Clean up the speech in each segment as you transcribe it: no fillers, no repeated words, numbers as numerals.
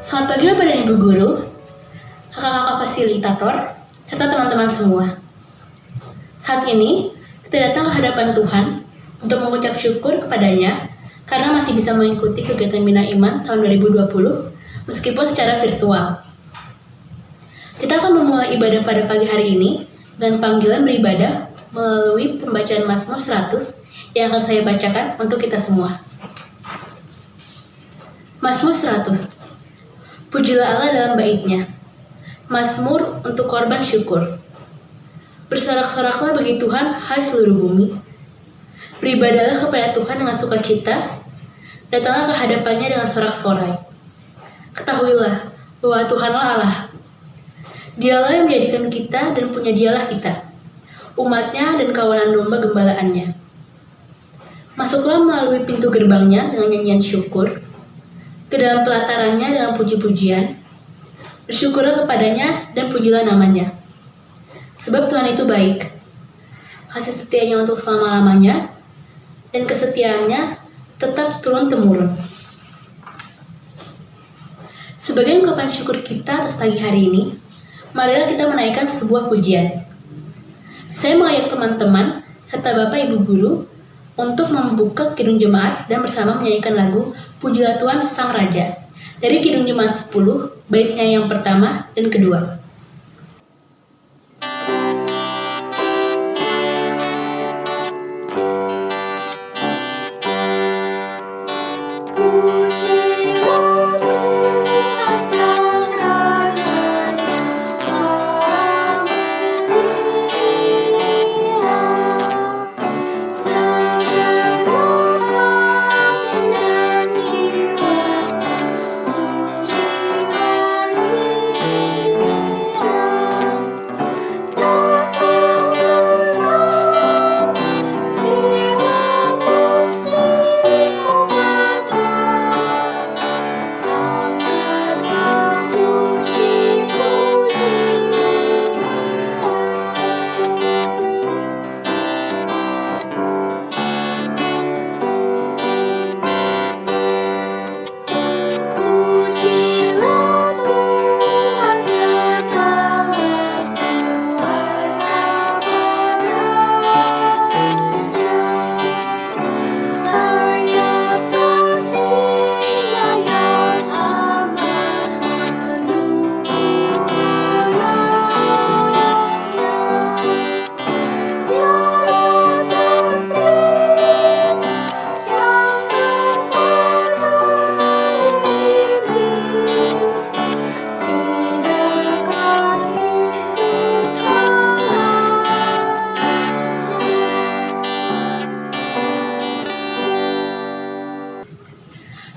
Selamat pagi Bapak dan Ibu Guru, kakak-kakak fasilitator, serta teman-teman semua. Saat ini, kita datang ke hadapan Tuhan untuk mengucap syukur kepadanya karena masih bisa mengikuti kegiatan Bina Iman tahun 2020 meskipun secara virtual. Kita akan memulai ibadah pada pagi hari ini dengan panggilan beribadah melalui pembacaan Mazmur 100 yang akan saya bacakan untuk kita semua. Mazmur 100. Pujilah Allah dalam bait-Nya. Mazmur untuk korban syukur. Bersorak-soraklah bagi Tuhan, hai seluruh bumi. Beribadahlah kepada Tuhan dengan sukacita. Datanglah ke hadapannya dengan sorak-sorai. Ketahuilah bahwa Tuhanlah Allah. Dialah yang menjadikan kita dan punya Dialah kita, umatnya dan kawanan domba gembalaannya. Masuklah melalui pintu gerbangnya dengan nyanyian syukur, ke dalam pelatarannya dengan puji-pujian. Bersyukurlah kepadanya dan pujilah namanya. Sebab Tuhan itu baik, kasih setianya untuk selama-lamanya, dan kesetiaannya tetap turun-temurun. Sebagai ungkapan syukur kita atas pagi hari ini, marilah kita menaikkan sebuah pujian. Saya mengajak teman-teman serta Bapak Ibu Guru untuk membuka Kidung Jemaat dan bersama menyanyikan lagu Pujilah Tuhan Sang Raja dari Kidung Jemaat 10, baitnya yang pertama dan kedua.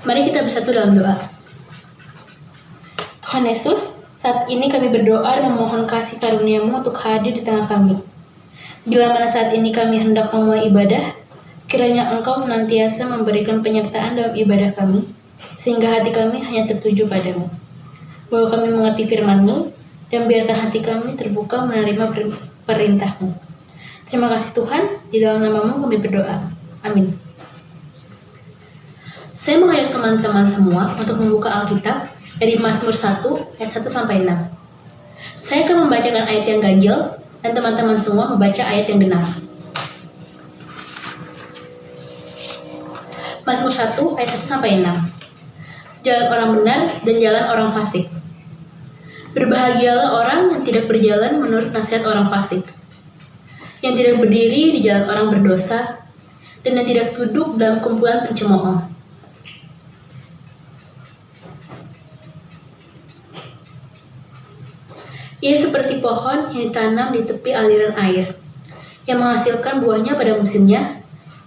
Mari kita bersatu dalam doa. Tuhan Yesus, saat ini kami berdoa dan memohon kasih karunia-Mu untuk hadir di tengah kami. Bila mana saat ini kami hendak memulai ibadah, kiranya Engkau senantiasa memberikan penyertaan dalam ibadah kami, sehingga hati kami hanya tertuju padamu. Bahwa kami mengerti firman-Mu, dan biarkan hati kami terbuka menerima perintah-Mu. Terima kasih Tuhan, di dalam nama-Mu kami berdoa. Amin. Saya mengajak teman-teman semua untuk membuka Alkitab dari Mazmur 1 ayat 1-6. Saya akan membacakan ayat yang ganjil dan teman-teman semua membaca ayat yang genap. Mazmur 1 ayat 1-6. Jalan orang benar dan jalan orang fasik. Berbahagialah orang yang tidak berjalan menurut nasihat orang fasik, yang tidak berdiri di jalan orang berdosa, dan yang tidak duduk dalam kumpulan pencemooh. Ia seperti pohon yang ditanam di tepi aliran air, yang menghasilkan buahnya pada musimnya,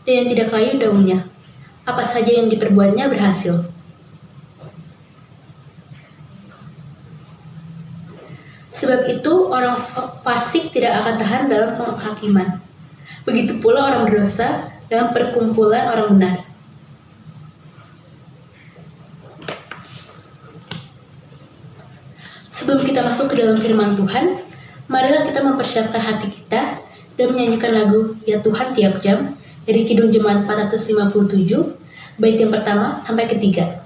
dan yang tidak layu daunnya. Apa saja yang diperbuatnya berhasil. Sebab itu orang fasik tidak akan tahan dalam penghakiman. Begitu pula orang berdosa dalam perkumpulan orang benar. Sebelum kita masuk ke dalam firman Tuhan, marilah kita mempersiapkan hati kita dan menyanyikan lagu Ya Tuhan Tiap Jam dari Kidung Jemaat 457, bait yang pertama sampai ketiga.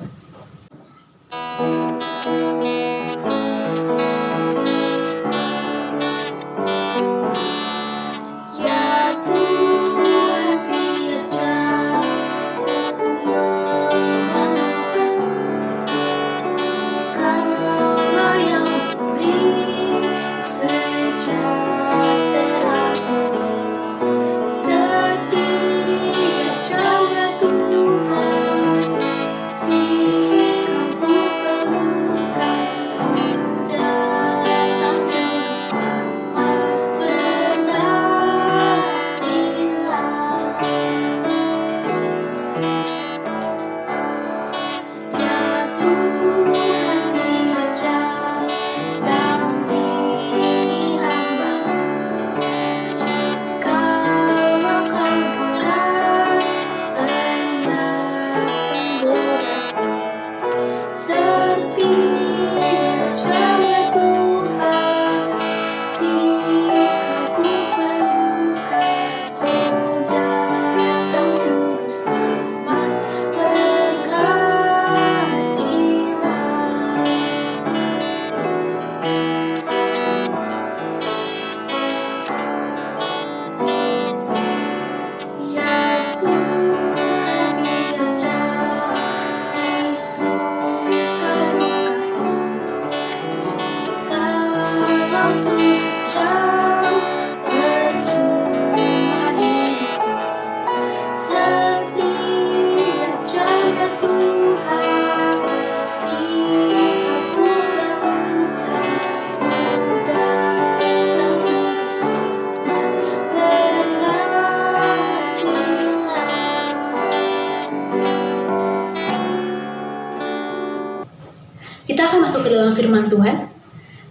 masuk ke dalam firman Tuhan.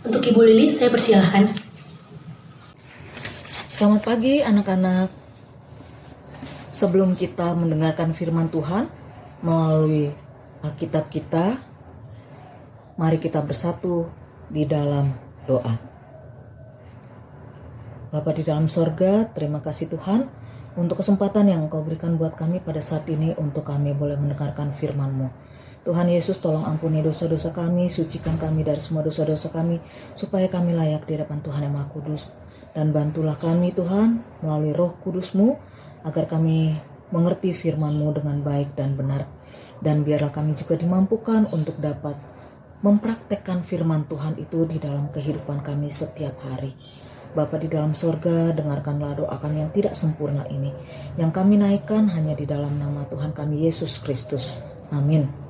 Untuk Ibu Lili, saya persilahkan. Selamat pagi anak-anak. Sebelum kita mendengarkan firman Tuhan melalui Alkitab kita, mari kita bersatu di dalam doa. Bapa di dalam sorga, terima kasih Tuhan untuk kesempatan yang Engkau berikan buat kami pada saat ini untuk kami boleh mendengarkan firman-Mu. Tuhan Yesus, tolong ampuni dosa-dosa kami, sucikan kami dari semua dosa-dosa kami, supaya kami layak di hadapan Tuhan yang Maha Kudus. Dan bantulah kami Tuhan melalui Roh Kudus-Mu, agar kami mengerti firman-Mu dengan baik dan benar. Dan biarlah kami juga dimampukan untuk dapat mempraktekkan firman Tuhan itu di dalam kehidupan kami setiap hari. Bapa di dalam sorga, dengarkanlah doa kami yang tidak sempurna ini, yang kami naikkan hanya di dalam nama Tuhan kami Yesus Kristus. Amin.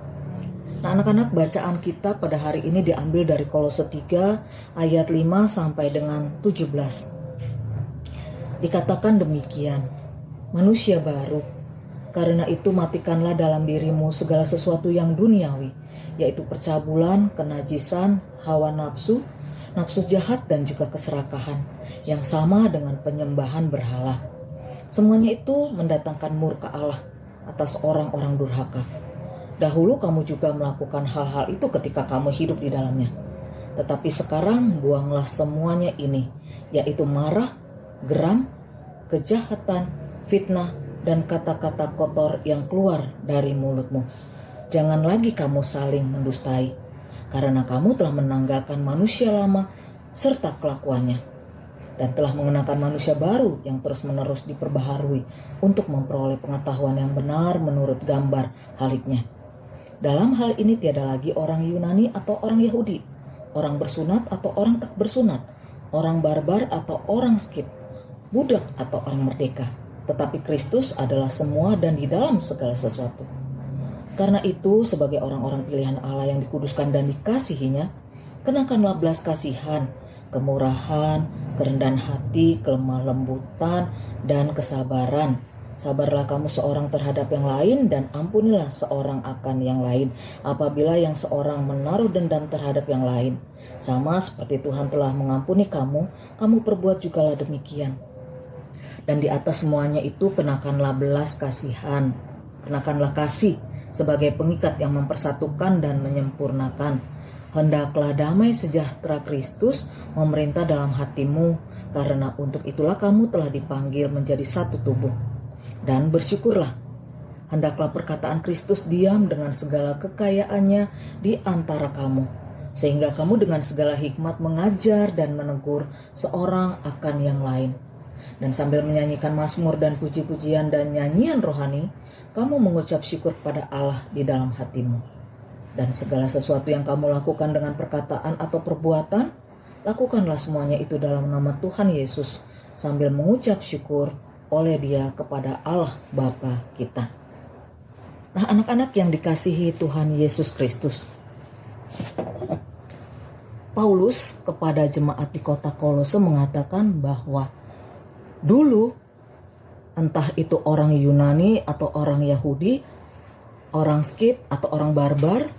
Nah, anak-anak, bacaan kita pada hari ini diambil dari Kolose 3 ayat 5 sampai dengan 17. Dikatakan demikian, manusia baru, karena itu matikanlah dalam dirimu segala sesuatu yang duniawi, yaitu percabulan, kenajisan, hawa nafsu, nafsu jahat dan juga keserakahan, yang sama dengan penyembahan berhala. Semuanya itu mendatangkan murka Allah atas orang-orang durhaka. Dahulu kamu juga melakukan hal-hal itu ketika kamu hidup di dalamnya. Tetapi sekarang buanglah semuanya ini, yaitu marah, geram, kejahatan, fitnah, dan kata-kata kotor yang keluar dari mulutmu. Jangan lagi kamu saling mendustai, karena kamu telah menanggalkan manusia lama serta kelakuannya, dan telah mengenakan manusia baru yang terus-menerus diperbaharui untuk memperoleh pengetahuan yang benar menurut gambar haliknya. Dalam hal ini tiada lagi orang Yunani atau orang Yahudi, orang bersunat atau orang tak bersunat, orang barbar atau orang Skit, budak atau orang merdeka. Tetapi Kristus adalah semua dan di dalam segala sesuatu. Karena itu, sebagai orang-orang pilihan Allah yang dikuduskan dan dikasihinya, kenakanlah belas kasihan, kemurahan, kerendahan hati, kelemah lembutan, dan kesabaran. Sabarlah kamu seorang terhadap yang lain, dan ampunilah seorang akan yang lain apabila yang seorang menaruh dendam terhadap yang lain. Sama seperti Tuhan telah mengampuni kamu, kamu perbuat jugalah demikian. Dan di atas semuanya itu kenakanlah belas kasihan, kenakanlah kasih sebagai pengikat yang mempersatukan dan menyempurnakan. Hendaklah damai sejahtera Kristus memerintah dalam hatimu, karena untuk itulah kamu telah dipanggil menjadi satu tubuh. Dan bersyukurlah, hendaklah perkataan Kristus diam dengan segala kekayaannya di antara kamu, sehingga kamu dengan segala hikmat mengajar dan menegur seorang akan yang lain. Dan sambil menyanyikan mazmur dan puji-pujian dan nyanyian rohani, kamu mengucap syukur pada Allah di dalam hatimu. Dan segala sesuatu yang kamu lakukan dengan perkataan atau perbuatan, lakukanlah semuanya itu dalam nama Tuhan Yesus, sambil mengucap syukur oleh Dia kepada Allah Bapa kita. Nah, anak-anak yang dikasihi Tuhan Yesus Kristus, Paulus kepada jemaat di kota Kolose mengatakan bahwa dulu, entah itu orang Yunani atau orang Yahudi, orang Skit atau orang barbar,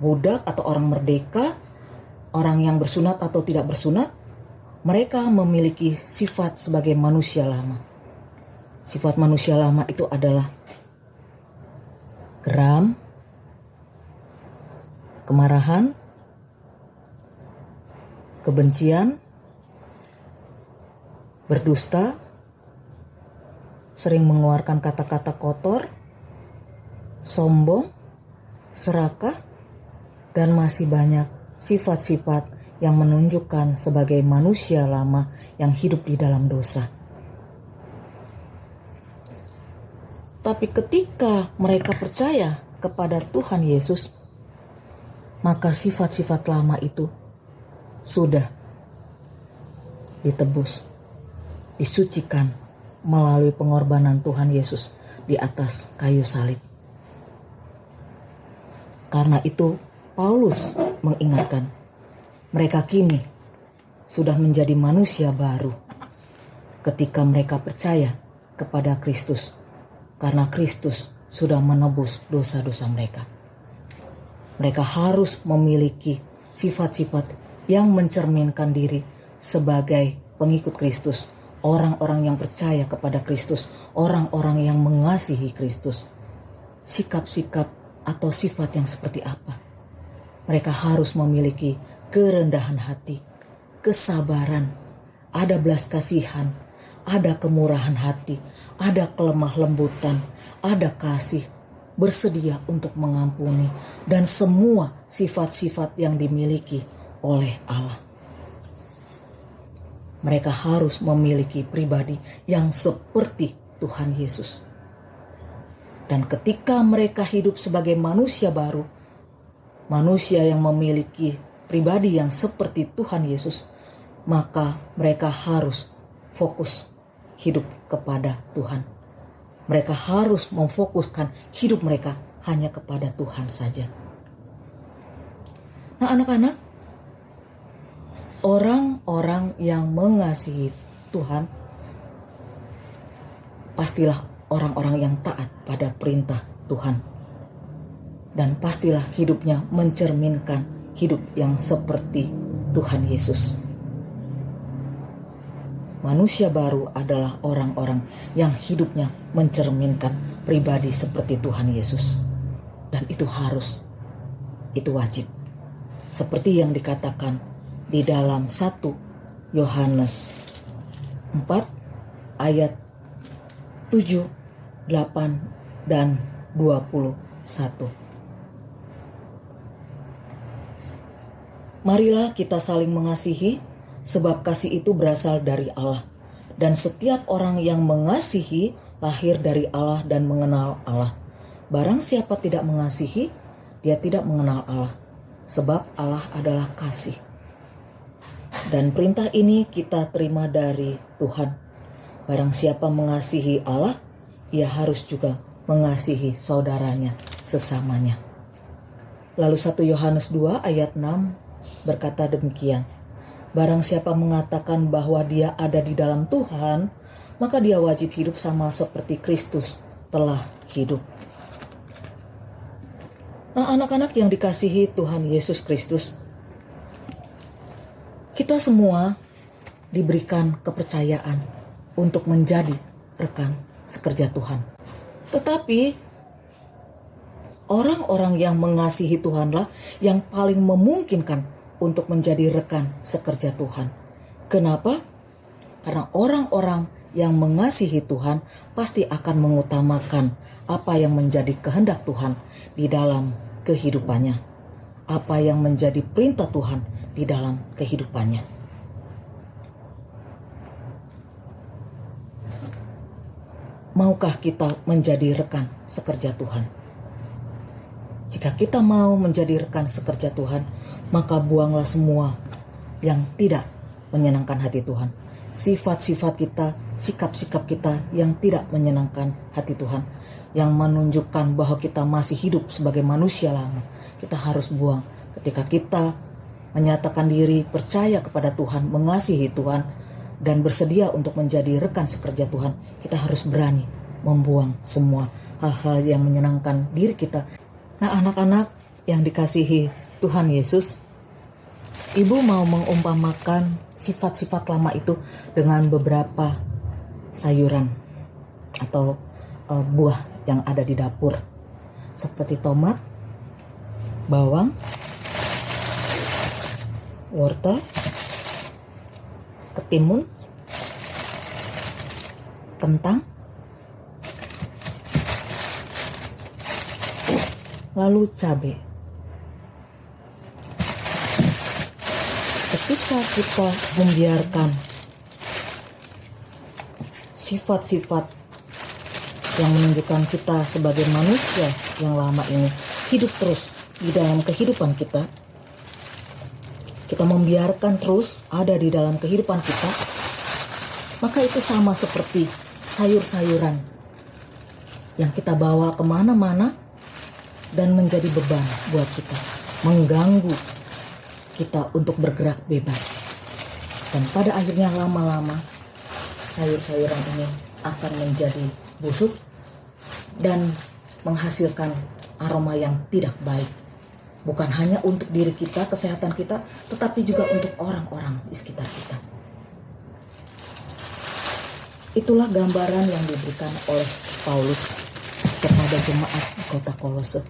budak atau orang merdeka, orang yang bersunat atau tidak bersunat, mereka memiliki sifat sebagai manusia lama. Sifat manusia lama itu adalah geram, kemarahan, kebencian, berdusta, sering mengeluarkan kata-kata kotor, sombong, serakah, dan masih banyak sifat-sifat yang menunjukkan sebagai manusia lama yang hidup di dalam dosa. Tapi ketika mereka percaya kepada Tuhan Yesus, maka sifat-sifat lama itu sudah ditebus, disucikan melalui pengorbanan Tuhan Yesus di atas kayu salib. Karena itu Paulus mengingatkan, mereka kini sudah menjadi manusia baru ketika mereka percaya kepada Kristus, karena Kristus sudah menebus dosa-dosa mereka. Mereka harus memiliki sifat-sifat yang mencerminkan diri sebagai pengikut Kristus, orang-orang yang percaya kepada Kristus, orang-orang yang mengasihi Kristus. Sikap-sikap atau sifat yang seperti apa? Mereka harus memiliki kerendahan hati, kesabaran, ada belas kasihan, ada kemurahan hati, ada kelemah lembutan, ada kasih, bersedia untuk mengampuni, dan semua sifat-sifat yang dimiliki oleh Allah. Mereka harus memiliki pribadi yang seperti Tuhan Yesus. Dan ketika mereka hidup sebagai manusia baru, manusia yang memiliki pribadi yang seperti Tuhan Yesus, maka mereka harus fokus hidup kepada Tuhan. Mereka harus memfokuskan hidup mereka hanya kepada Tuhan saja. Nah, anak-anak, orang-orang yang mengasihi Tuhan pastilah orang-orang yang taat pada perintah Tuhan. Dan pastilah hidupnya mencerminkan hidup yang seperti Tuhan Yesus. Manusia baru adalah orang-orang yang hidupnya mencerminkan pribadi seperti Tuhan Yesus. Dan itu harus, itu wajib. Seperti yang dikatakan di dalam 1 Yohanes 4 ayat 7, 8, dan 21. Marilah kita saling mengasihi, sebab kasih itu berasal dari Allah. Dan setiap orang yang mengasihi lahir dari Allah dan mengenal Allah. Barang siapa tidak mengasihi, dia tidak mengenal Allah, sebab Allah adalah kasih. Dan perintah ini kita terima dari Tuhan. Barang siapa mengasihi Allah, ia harus juga mengasihi saudaranya sesamanya. Lalu 1 Yohanes 2 ayat 6 berkata demikian. Barang siapa mengatakan bahwa dia ada di dalam Tuhan, maka dia wajib hidup sama seperti Kristus telah hidup. Nah, anak-anak yang dikasihi Tuhan Yesus Kristus, kita semua diberikan kepercayaan untuk menjadi rekan sekerja Tuhan. Tetapi orang-orang yang mengasihi Tuhanlah yang paling memungkinkan untuk menjadi rekan sekerja Tuhan. Kenapa? Karena orang-orang yang mengasihi Tuhan pasti akan mengutamakan apa yang menjadi kehendak Tuhan di dalam kehidupannya. Apa yang menjadi perintah Tuhan di dalam kehidupannya. Maukah kita menjadi rekan sekerja Tuhan? Jika kita mau menjadi rekan sekerja Tuhan, maka buanglah semua yang tidak menyenangkan hati Tuhan. Sifat-sifat kita, sikap-sikap kita yang tidak menyenangkan hati Tuhan, yang menunjukkan bahwa kita masih hidup sebagai manusia lama, kita harus buang. Ketika kita menyatakan diri percaya kepada Tuhan, mengasihi Tuhan, dan bersedia untuk menjadi rekan sekerja Tuhan, kita harus berani membuang semua hal-hal yang menyenangkan diri kita. Nah, anak-anak yang dikasihi Tuhan Yesus, Ibu mau mengumpamakan sifat-sifat lama itu dengan beberapa sayuran atau buah yang ada di dapur, seperti tomat, bawang, wortel, ketimun, kentang, lalu cabai. Ketika kita membiarkan sifat-sifat yang menunjukkan kita sebagai manusia yang lama ini hidup terus di dalam kehidupan kita, kita membiarkan terus ada di dalam kehidupan kita, maka itu sama seperti sayur-sayuran yang kita bawa kemana-mana dan menjadi beban buat kita, mengganggu kita untuk bergerak bebas. Dan pada akhirnya lama-lama sayur-sayuran ini akan menjadi busuk dan menghasilkan aroma yang tidak baik. Bukan hanya untuk diri kita, kesehatan kita, tetapi juga untuk orang-orang di sekitar kita. Itulah gambaran yang diberikan oleh Paulus kepada jemaat di kota Kolose,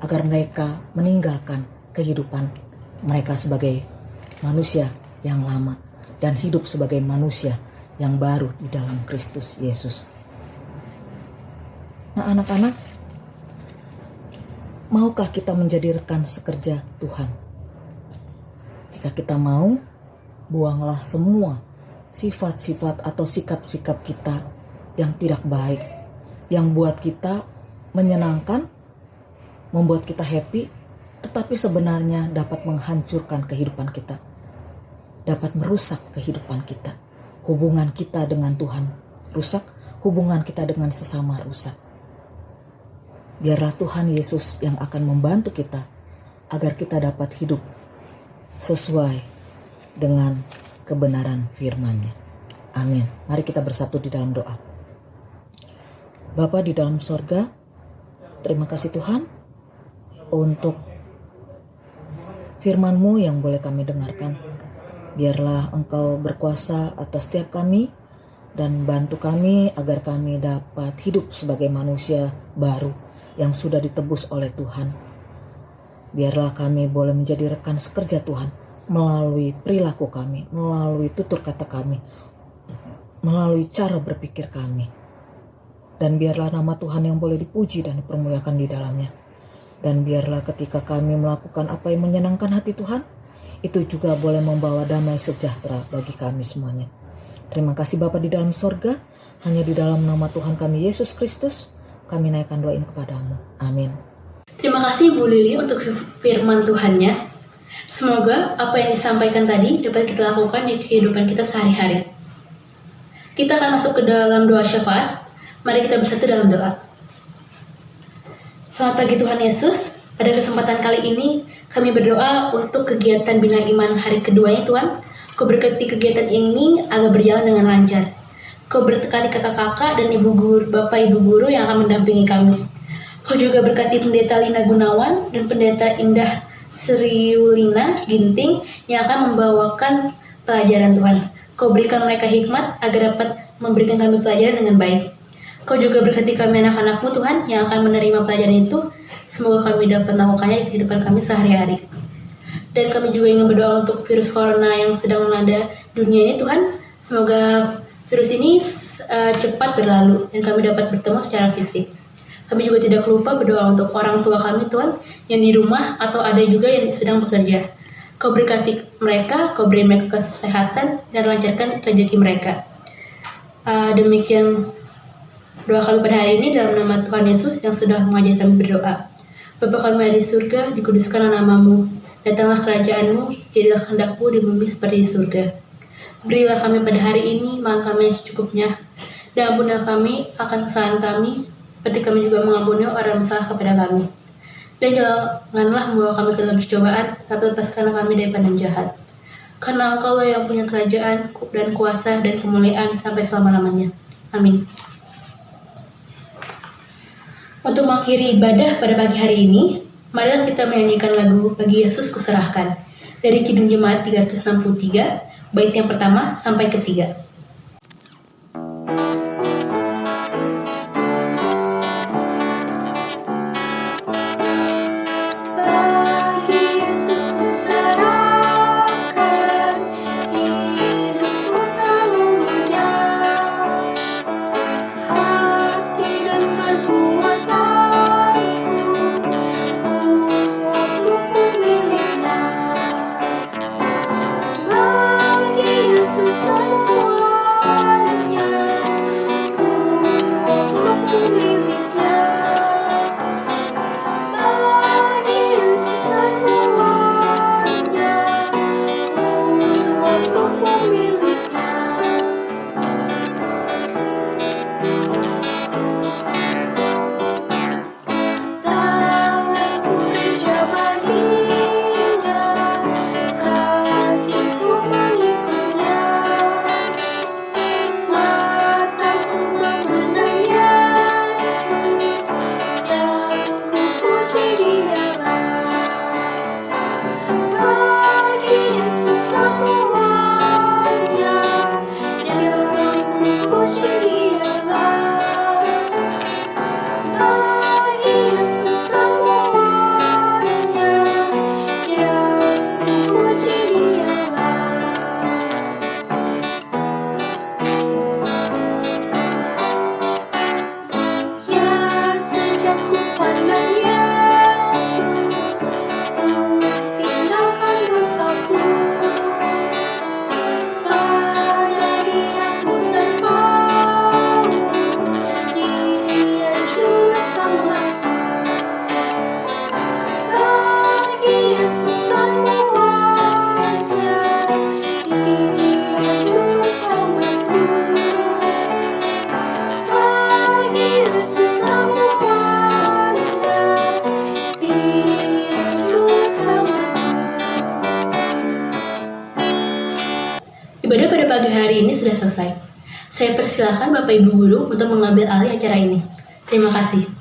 agar mereka meninggalkan kehidupan mereka sebagai manusia yang lama dan hidup sebagai manusia yang baru di dalam Kristus Yesus. Nah, anak-anak, maukah kita menjadi rekan sekerja Tuhan? Jika kita mau, buanglah semua sifat-sifat atau sikap-sikap kita yang tidak baik, yang buat kita menyenangkan, membuat kita happy, tetapi sebenarnya dapat menghancurkan kehidupan kita, dapat merusak kehidupan kita. Hubungan kita dengan Tuhan rusak, hubungan kita dengan sesama rusak. Biarlah Tuhan Yesus yang akan membantu kita agar kita dapat hidup sesuai dengan kebenaran firman-Nya. Amin. Mari kita bersatu di dalam doa. Bapa di dalam sorga, terima kasih Tuhan untuk firman-Mu yang boleh kami dengarkan. Biarlah Engkau berkuasa atas setiap kami dan bantu kami agar kami dapat hidup sebagai manusia baru yang sudah ditebus oleh Tuhan. Biarlah kami boleh menjadi rekan sekerja Tuhan melalui perilaku kami, melalui tutur kata kami, melalui cara berpikir kami. Dan biarlah nama Tuhan yang boleh dipuji dan dipermuliakan di dalamnya. Dan biarlah ketika kami melakukan apa yang menyenangkan hati Tuhan, itu juga boleh membawa damai sejahtera bagi kami semuanya. Terima kasih Bapa di dalam sorga, hanya di dalam nama Tuhan kami Yesus Kristus, kami naikkan doa ini kepadamu. Amin. Terima kasih Bu Lili untuk firman Tuhannya. Semoga apa yang disampaikan tadi dapat kita lakukan di kehidupan kita sehari-hari. Kita akan masuk ke dalam doa syafaat. Mari kita bersatu dalam doa. Selamat pagi Tuhan Yesus. Pada kesempatan kali ini, kami berdoa untuk kegiatan Bina Iman hari keduanya Tuhan. Kau berkati kegiatan ini agar berjalan dengan lancar. Kau berkati kakak-kakak dan bapak ibu guru yang akan mendampingi kami. Kau juga berkati pendeta Lina Gunawan dan pendeta Indah Sriulina Ginting yang akan membawakan pelajaran Tuhan. Kau berikan mereka hikmat agar dapat memberikan kami pelajaran dengan baik. Kau juga berkati kami anak-anak-Mu Tuhan yang akan menerima pelajaran itu. Semoga kami dapat melakukannya di kehidupan kami sehari-hari. Dan kami juga ingin berdoa untuk virus corona yang sedang melanda dunia ini Tuhan. Semoga virus ini cepat berlalu dan kami dapat bertemu secara fisik. Kami juga tidak lupa berdoa untuk orang tua kami Tuhan yang di rumah atau ada juga yang sedang bekerja. Kau berkati mereka, Kau beri mereka kesehatan dan lancarkan rezeki mereka. Demikian doa kami pada hari ini dalam nama Tuhan Yesus yang sudah mengajar kami berdoa. Bapa kami yang di surga, dikuduskanlah nama-Mu. Datanglah kerajaan-Mu, jadilah kehendak-Mu di bumi seperti di surga. Berilah kami pada hari ini makan kami yang secukupnya. Dan ampunilah kami akan kesalahan kami, seperti kami juga mengampuni orang yang bersalah kepada kami. Dan janganlah membawa kami ke dalam percobaan, tapi lepaskanlah kami daripada yang jahat. Karena Engkau-lah yang punya kerajaan dan kuasa dan kemuliaan sampai selama-lamanya. Amin. Untuk mengakhiri ibadah pada pagi hari ini, marilah kita menyanyikan lagu Bagi Yesus Kuserahkan dari Kidung Jemaat 363, bait yang pertama sampai ketiga. Yesus semua pagi hari ini sudah selesai. Saya persilahkan Bapak Ibu Guru untuk mengambil alih acara ini. Terima kasih.